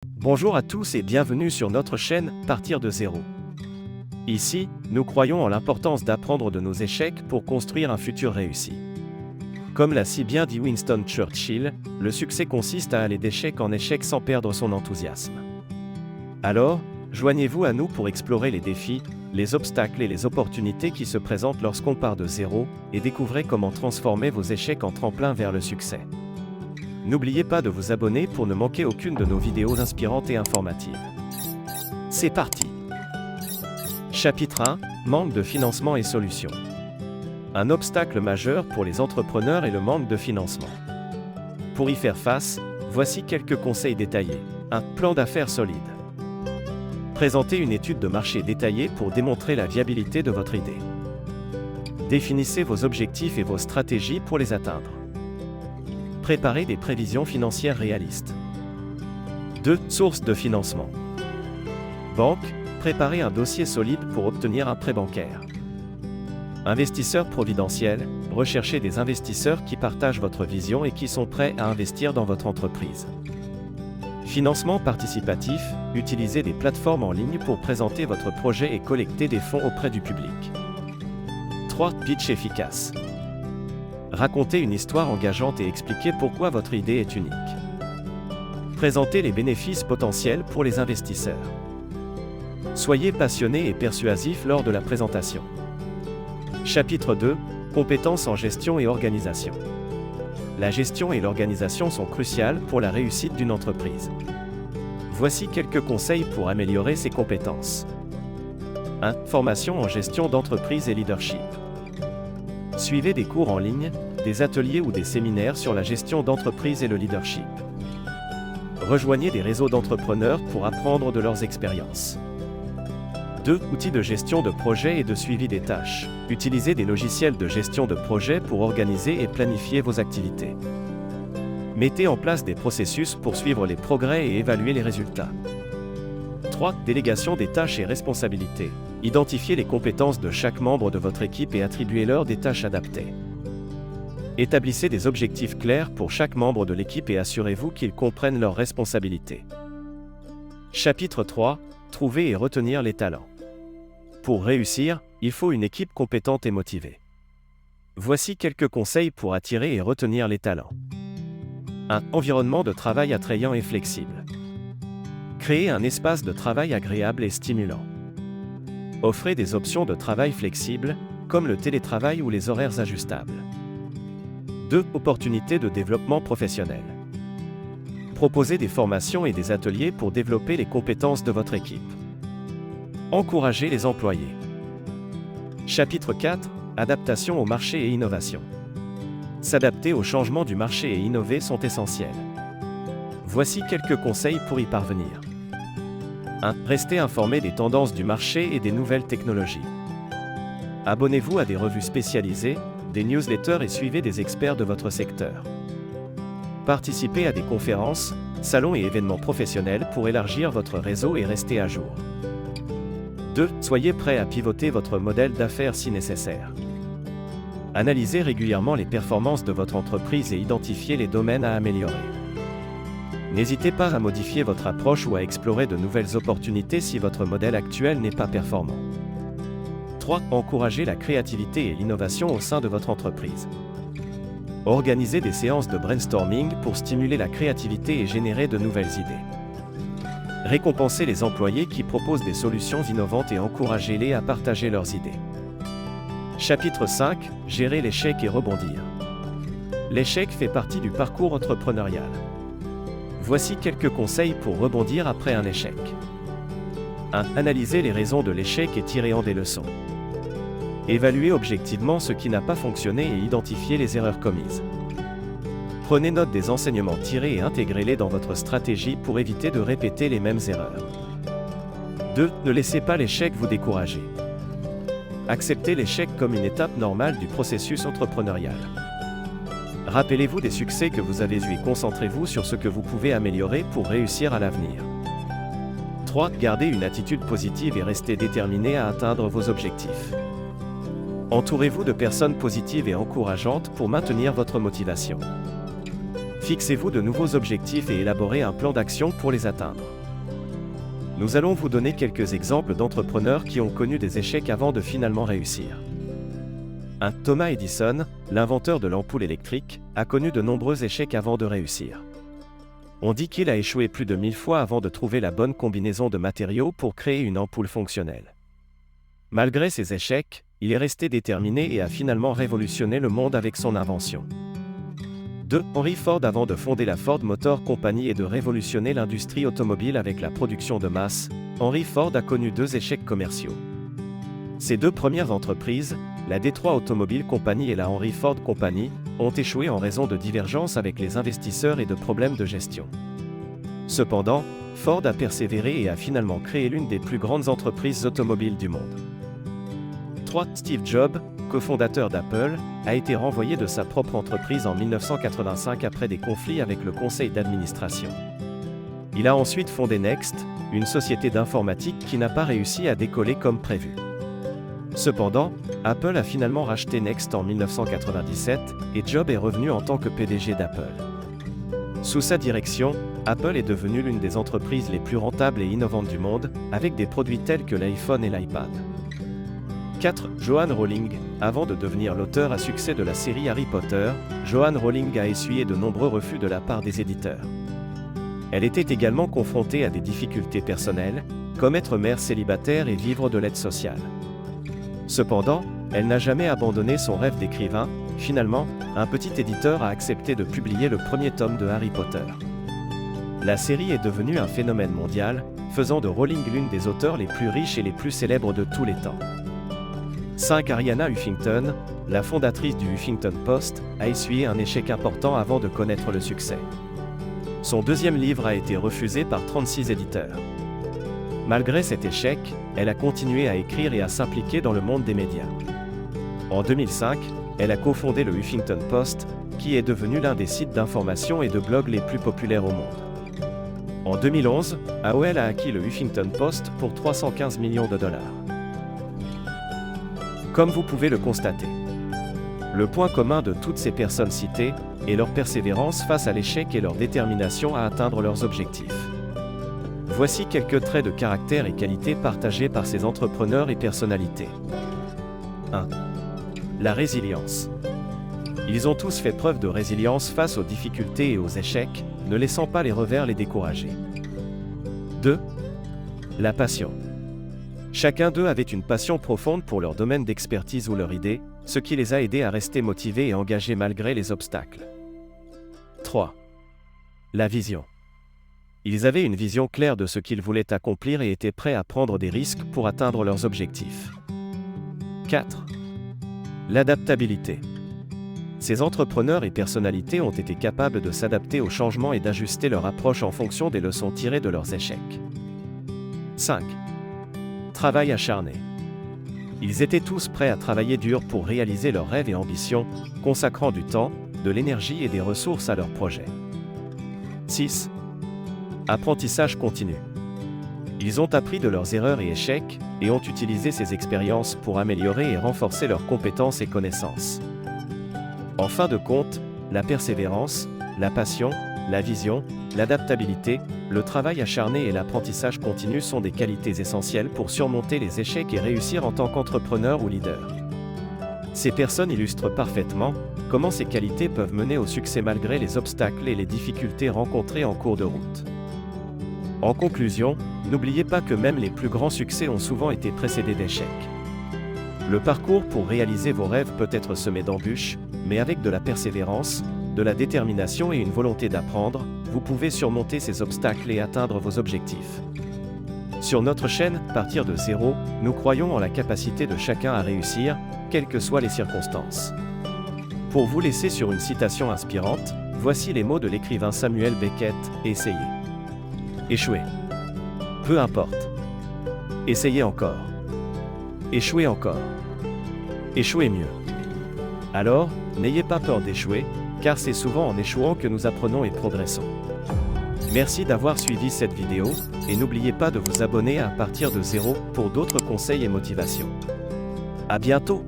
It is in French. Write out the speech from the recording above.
Bonjour à tous et bienvenue sur notre chaîne Partir de zéro. Ici, nous croyons en l'importance d'apprendre de nos échecs pour construire un futur réussi. Comme l'a si bien dit Winston Churchill, le succès consiste à aller d'échec en échec sans perdre son enthousiasme. Alors, joignez-vous à nous pour explorer les défis, les obstacles et les opportunités qui se présentent lorsqu'on part de zéro, et découvrez comment transformer vos échecs en tremplin vers le succès. N'oubliez pas de vous abonner pour ne manquer aucune de nos vidéos inspirantes et informatives. C'est parti! Chapitre 1 : Manque de financement et solutions. Un obstacle majeur pour les entrepreneurs est le manque de financement. Pour y faire face, voici quelques conseils détaillés. 1. Plan d'affaires solide. Présentez une étude de marché détaillée pour démontrer la viabilité de votre idée. Définissez vos objectifs et vos stratégies pour les atteindre. Préparez des prévisions financières réalistes. 2. Sources de financement. Banque, préparez un dossier solide pour obtenir un prêt bancaire. Investisseurs providentiels, recherchez des investisseurs qui partagent votre vision et qui sont prêts à investir dans votre entreprise. Financement participatif, utilisez des plateformes en ligne pour présenter votre projet et collecter des fonds auprès du public. 3. Pitch efficace. Racontez une histoire engageante et expliquez pourquoi votre idée est unique. Présentez les bénéfices potentiels pour les investisseurs. Soyez passionné et persuasif lors de la présentation. Chapitre 2 : Compétences en gestion et organisation. La gestion et l'organisation sont cruciales pour la réussite d'une entreprise. Voici quelques conseils pour améliorer ces compétences. 1. Formation en gestion d'entreprise et leadership. Suivez des cours en ligne, des ateliers ou des séminaires sur la gestion d'entreprise et le leadership. Rejoignez des réseaux d'entrepreneurs pour apprendre de leurs expériences. 2. Outils de gestion de projet et de suivi des tâches. Utilisez des logiciels de gestion de projet pour organiser et planifier vos activités. Mettez en place des processus pour suivre les progrès et évaluer les résultats. 3. Délégation des tâches et responsabilités. Identifiez les compétences de chaque membre de votre équipe et attribuez-leur des tâches adaptées. Établissez des objectifs clairs pour chaque membre de l'équipe et assurez-vous qu'ils comprennent leurs responsabilités. Chapitre 3 : Trouver et retenir les talents. Pour réussir, il faut une équipe compétente et motivée. Voici quelques conseils pour attirer et retenir les talents. 1. Environnement de travail attrayant et flexible. Créez un espace de travail agréable et stimulant. Offrez des options de travail flexibles, comme le télétravail ou les horaires ajustables. 2. Opportunités de développement professionnel. Proposez des formations et des ateliers pour développer les compétences de votre équipe. Encouragez les employés. Chapitre 4 : Adaptation au marché et innovation. S'adapter aux changements du marché et innover sont essentiels. Voici quelques conseils pour y parvenir. 1. Restez informé des tendances du marché et des nouvelles technologies. Abonnez-vous à des revues spécialisées, des newsletters et suivez des experts de votre secteur. Participez à des conférences, salons et événements professionnels pour élargir votre réseau et rester à jour. 2. Soyez prêt à pivoter votre modèle d'affaires si nécessaire. Analysez régulièrement les performances de votre entreprise et identifiez les domaines à améliorer. N'hésitez pas à modifier votre approche ou à explorer de nouvelles opportunités si votre modèle actuel n'est pas performant. 3. Encouragez la créativité et l'innovation au sein de votre entreprise. Organisez des séances de brainstorming pour stimuler la créativité et générer de nouvelles idées. Récompensez les employés qui proposent des solutions innovantes et encouragez-les à partager leurs idées. Chapitre 5 : Gérer l'échec et rebondir. L'échec fait partie du parcours entrepreneurial. Voici quelques conseils pour rebondir après un échec. 1. Analysez les raisons de l'échec et tirez en des leçons. Évaluez objectivement ce qui n'a pas fonctionné et identifiez les erreurs commises. Prenez note des enseignements tirés et intégrez-les dans votre stratégie pour éviter de répéter les mêmes erreurs. 2. Ne laissez pas l'échec vous décourager. Acceptez l'échec comme une étape normale du processus entrepreneurial. Rappelez-vous des succès que vous avez eus et concentrez-vous sur ce que vous pouvez améliorer pour réussir à l'avenir. 3. Gardez une attitude positive et restez déterminé à atteindre vos objectifs. Entourez-vous de personnes positives et encourageantes pour maintenir votre motivation. Fixez-vous de nouveaux objectifs et élaborez un plan d'action pour les atteindre. Nous allons vous donner quelques exemples d'entrepreneurs qui ont connu des échecs avant de finalement réussir. Thomas Edison, l'inventeur de l'ampoule électrique, a connu de nombreux échecs avant de réussir. On dit qu'il a échoué plus de 1000 fois avant de trouver la bonne combinaison de matériaux pour créer une ampoule fonctionnelle. Malgré ses échecs, il est resté déterminé et a finalement révolutionné le monde avec son invention. 2. Henry Ford. Avant de fonder la Ford Motor Company et de révolutionner l'industrie automobile avec la production de masse, Henry Ford a connu 2 échecs commerciaux. Ses 2 premières entreprises, la Detroit Automobile Company et la Henry Ford Company, ont échoué en raison de divergences avec les investisseurs et de problèmes de gestion. Cependant, Ford a persévéré et a finalement créé l'une des plus grandes entreprises automobiles du monde. 3. Steve Jobs, cofondateur d'Apple, a été renvoyé de sa propre entreprise en 1985 après des conflits avec le conseil d'administration. Il a ensuite fondé Next, une société d'informatique qui n'a pas réussi à décoller comme prévu. Cependant, Apple a finalement racheté Next en 1997 et Jobs est revenu en tant que PDG d'Apple. Sous sa direction, Apple est devenue l'une des entreprises les plus rentables et innovantes du monde, avec des produits tels que l'iPhone et l'iPad. 4. Joanne Rowling. Avant de devenir l'auteur à succès de la série Harry Potter, Joanne Rowling a essuyé de nombreux refus de la part des éditeurs. Elle était également confrontée à des difficultés personnelles, comme être mère célibataire et vivre de l'aide sociale. Cependant, elle n'a jamais abandonné son rêve d'écrivain. Finalement, un petit éditeur a accepté de publier le premier tome de Harry Potter. La série est devenue un phénomène mondial, faisant de Rowling l'une des auteurs les plus riches et les plus célèbres de tous les temps. 5. Arianna Huffington, la fondatrice du Huffington Post, a essuyé un échec important avant de connaître le succès. Son 2e livre a été refusé par 36 éditeurs. Malgré cet échec, elle a continué à écrire et à s'impliquer dans le monde des médias. En 2005, elle a cofondé le Huffington Post, qui est devenu l'un des sites d'information et de blog les plus populaires au monde. En 2011, AOL a acquis le Huffington Post pour 315 millions de dollars. Comme vous pouvez le constater, le point commun de toutes ces personnes citées est leur persévérance face à l'échec et leur détermination à atteindre leurs objectifs. Voici quelques traits de caractère et qualités partagés par ces entrepreneurs et personnalités. 1. La résilience. Ils ont tous fait preuve de résilience face aux difficultés et aux échecs, ne laissant pas les revers les décourager. 2. La passion. Chacun d'eux avait une passion profonde pour leur domaine d'expertise ou leur idée, ce qui les a aidés à rester motivés et engagés malgré les obstacles. 3. La vision. Ils avaient une vision claire de ce qu'ils voulaient accomplir et étaient prêts à prendre des risques pour atteindre leurs objectifs. 4. L'adaptabilité. Ces entrepreneurs et personnalités ont été capables de s'adapter aux changements et d'ajuster leur approche en fonction des leçons tirées de leurs échecs. 5. Travail acharné. Ils étaient tous prêts à travailler dur pour réaliser leurs rêves et ambitions, consacrant du temps, de l'énergie et des ressources à leurs projets. 6. Apprentissage continu. Ils ont appris de leurs erreurs et échecs, et ont utilisé ces expériences pour améliorer et renforcer leurs compétences et connaissances. En fin de compte, la persévérance, la passion, la vision, l'adaptabilité, le travail acharné et l'apprentissage continu sont des qualités essentielles pour surmonter les échecs et réussir en tant qu'entrepreneur ou leader. Ces personnes illustrent parfaitement comment ces qualités peuvent mener au succès malgré les obstacles et les difficultés rencontrées en cours de route. En conclusion, n'oubliez pas que même les plus grands succès ont souvent été précédés d'échecs. Le parcours pour réaliser vos rêves peut être semé d'embûches, mais avec de la persévérance, de la détermination et une volonté d'apprendre, vous pouvez surmonter ces obstacles et atteindre vos objectifs. Sur notre chaîne, Partir de zéro, nous croyons en la capacité de chacun à réussir, quelles que soient les circonstances. Pour vous laisser sur une citation inspirante, voici les mots de l'écrivain Samuel Beckett, essayez. Échouez. Peu importe. Essayez encore. Échouez encore. Échouez mieux. Alors, n'ayez pas peur d'échouer, car c'est souvent en échouant que nous apprenons et progressons. Merci d'avoir suivi cette vidéo, et n'oubliez pas de vous abonner à Partir de zéro pour d'autres conseils et motivations. À bientôt!